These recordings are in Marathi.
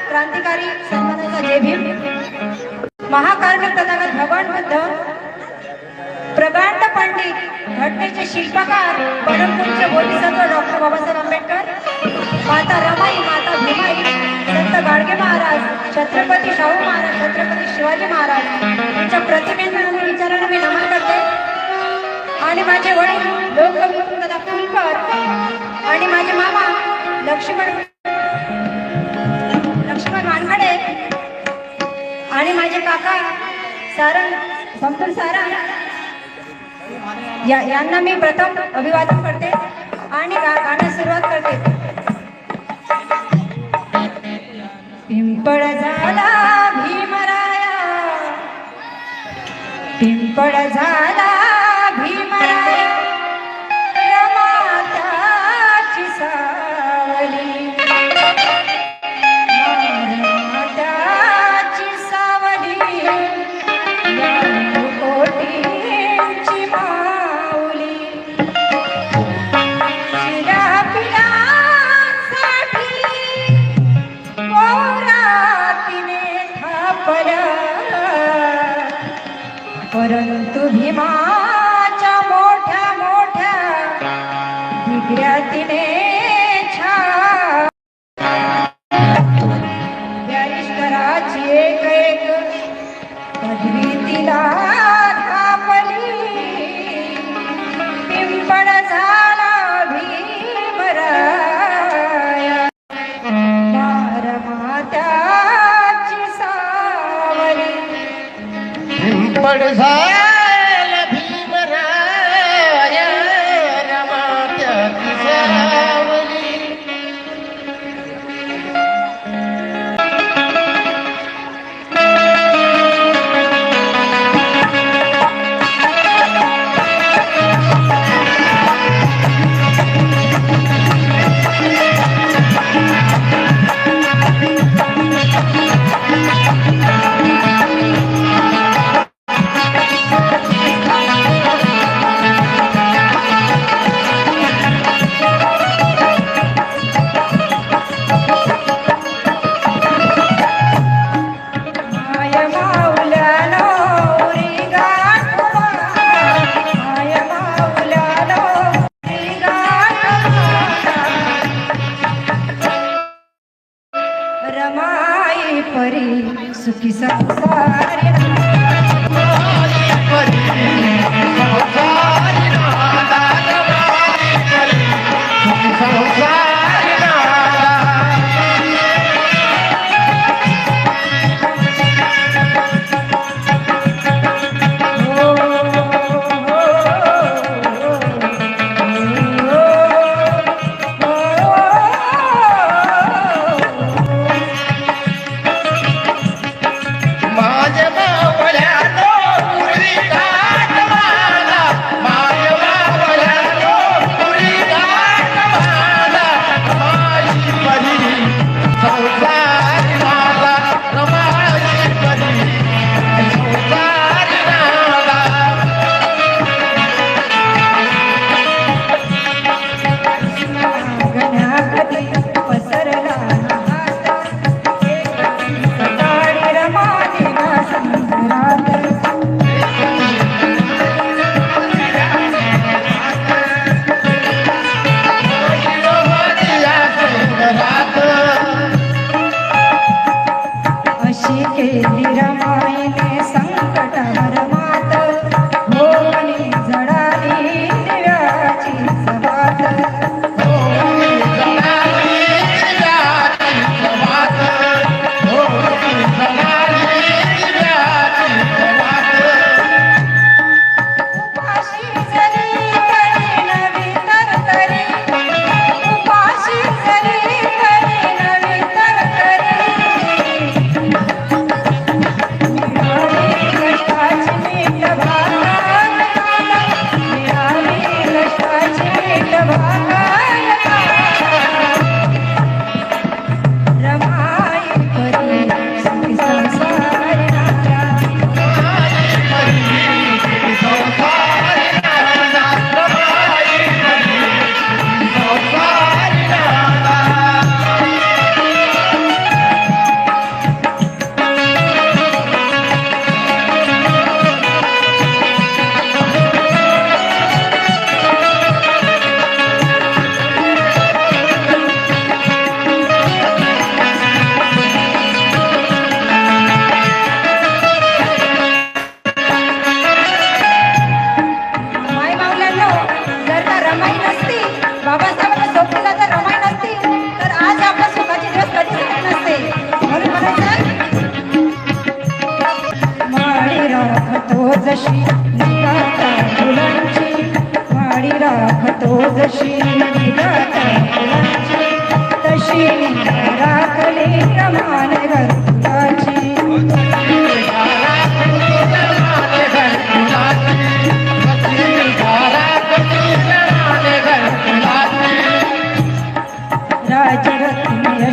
क्रांतिकारी सन्मानाचा जय भीम। महाकारुणिक तथागत भगवान बुद्ध, प्रकांड पंडित, घटनेचे शिल्पकार, परमपूज्य बोधिसत्व डॉक्टर बाबासाहेब आंबेडकर, माता रमाई, माता भीमाई, संत गाडगे महाराज, छत्रपती शाहू महाराज, छत्रपती शिवाजी महाराज यांच्या प्रतिमेंना आणि विचारांना मी नमन करते। आणि माझे वडील लोककवी दादा फुलकर आणि माझे मामा लक्ष्मण वानखडे आणि माझे काका सारंग समतुल सारंग यांना मी प्रथम अभिवादन करते आणि गाण्यास सुरुवात करते। पिंपळ झाला भीमराया, पिंपळ झाला भीमराया, रमात्याची सावली, रमात्याची सावली, कोटींची माऊली, शिरा पिलांसाठी पौरातीने थापला, परंतु भीमाच्या मोठ्या मोठ्या दिग्र्यातीने बॅरिस्टराची एक एक पदवी तिला थापली, पिंपळ झाला भीमराया, रमात्याची सावली, पिंपळ झाला भीमराया, रमात्याची सावली। रमाई परी सुखी संसारी, रमाई परी संसारी नादा, रमाई परी सुखी संसारी नादा।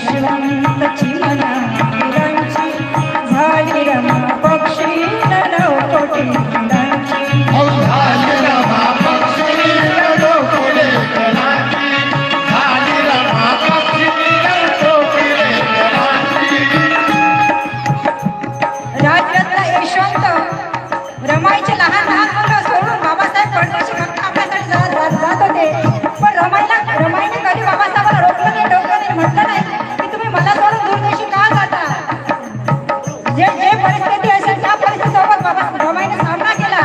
यशवंत चिमना वीरांची झाली रमा पक्षी नवकोटी फुलांची झाली रमा पक्षी लोकोले कलांची झाली रमा पक्षी लोकोले कलांची राजरत्न यशवंत रमाईचे लहान लहान मुलं सोडून बाबासाहेब फडणवीस फक्त आपल्यासाठी जात होते. पण रमाईने कधी बाबासाहेबांना रोखलं नाही टोकलं नाही म्हटलं नाही की तुम्ही मला सोडून दूरदेशी का जाता. जे परिस्थिती असेल त्या परिस्थितीसोबत बाबा रमाईने सामना केला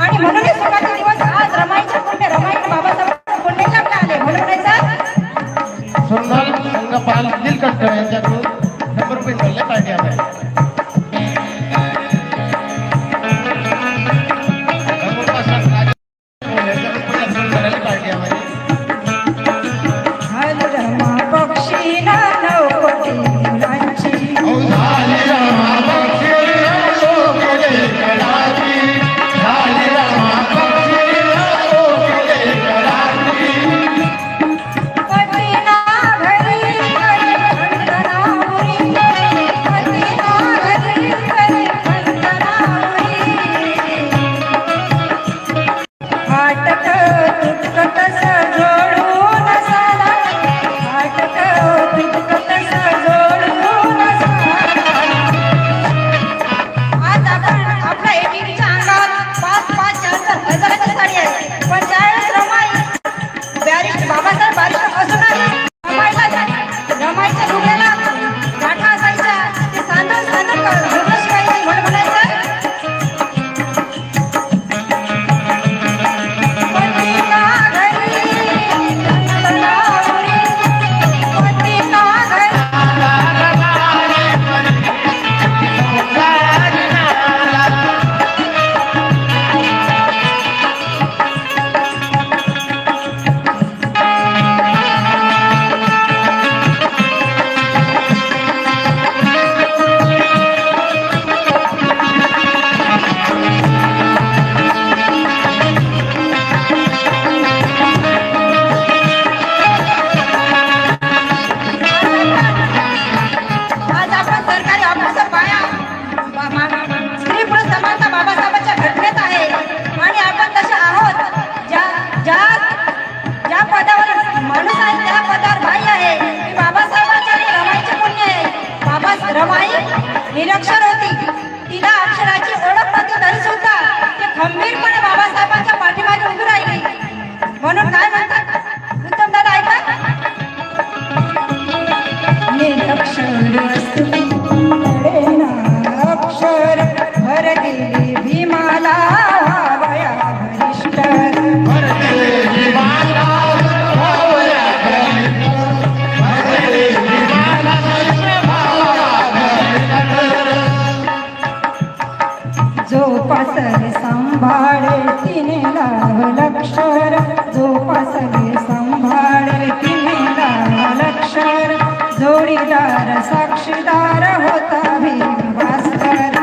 आणि म्हणून हे सुखाचे दिवस आज रमाईच्या पुण्य रमाईने बाबासाहेबांच्या पुण्याचे आपले आले म्हणून म्हणायचं सुंदर संगपाल नीलकंठ यांच्याकडून ₹100 मिळाले पार्टी आहे. झाली रमा पक्षी नवकोटी फुलांची पतीना घरी घरी खंडनावरी पतीना घरी घरी खंडनावरी फाटक तुटकत जोडून साला फाटक तुटकत जोडून साला. आज आपण आपल्या एकीच्या अंगात 5-5 हजाराची साडी आहे पण त्यावेळेस रमाई बाबासाहेब बारिश असूनच रमाईच्या लुगड्याला गाठा असायच्या ते सांधून हरकत शिवायची म्हणून म्हणायचं पतीना घरी खंडनावरी पतीना घरी आज आपण सरकारी ऑफिसर बाया स्त्री पुरुष समानता बाबासाहेबांच्या घटनेत आहे आणि आपण तसे आहोत. ज्या पदावर माणूस आहे त्या पदावर बाई आहे. ही बाबासाहेबांच्या आणि रमाईचे पुण्य आहे. रमाई निरक्षर होती, तिला अक्षराची ओळख नव्हती तरी सुद्धा ती खंबीरपणे बाबासाहेबांच्या पाठीमागे उभी राहिली. म्हणून काय म्हणतात उत्तम दादा ऐका निरक्षर असुरेना अक्षर भर दिली भीमाला व्हावया भरिष्ठ जोपासले सांभाळे तिने लावलक्षर जोपासले सांभाळे तिने लावलक्षर जोडीदार साक्षीदार होता भीम भास्कर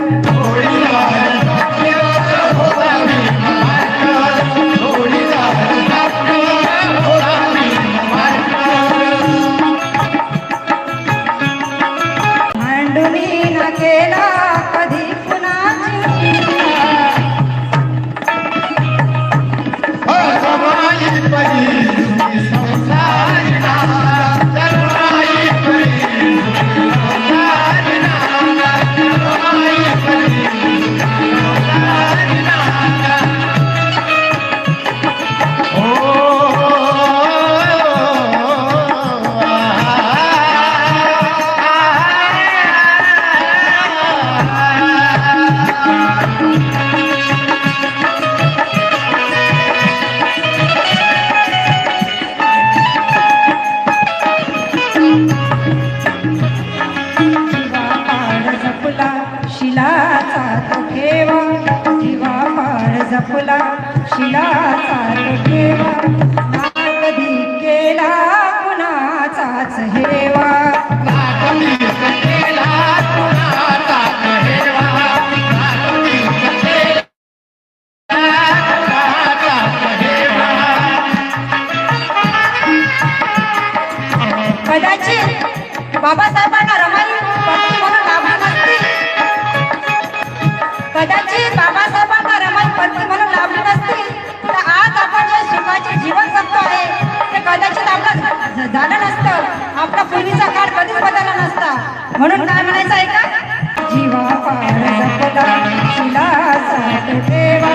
मांडुली न केला कधी कुणाची शिलाचा तो ठेवा जीवा पाळ जपला शिलाचा तो ठेवा कधी केला कुणाचाच हेवा कदाचित बाबासाहेबांना रमाई पत्नी म्हणून लाभली नसती, कदाचित बाबासाहेबांना रमाई पत्नी म्हणून लाभली नसती तर आज आपण जे सुखाचे जीवन जगतो आहे ते कदाचित आपलं झालं नसतं, आपला पूर्वीचा काळ कधीच बदलला नसता. म्हणून काय म्हणायचं आहे का, जीवा पार जगला शिला साथ देवा,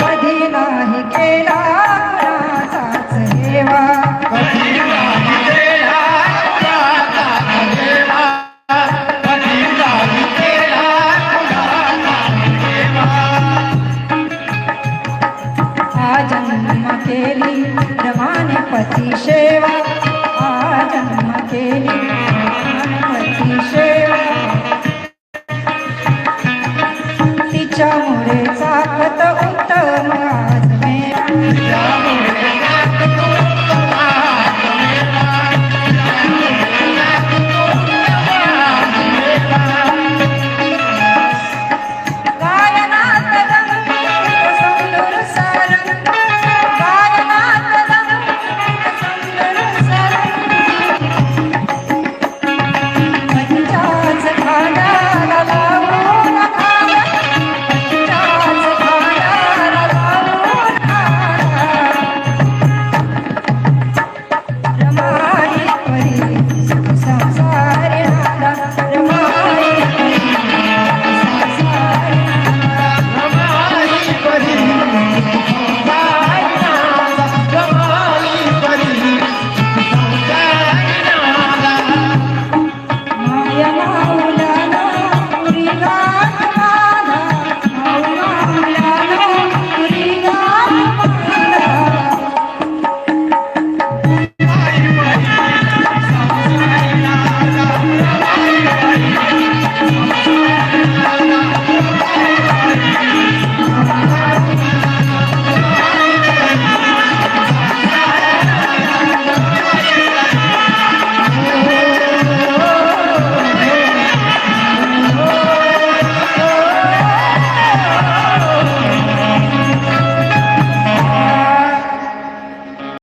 कधी नाही केला कुणाचाच हेवा.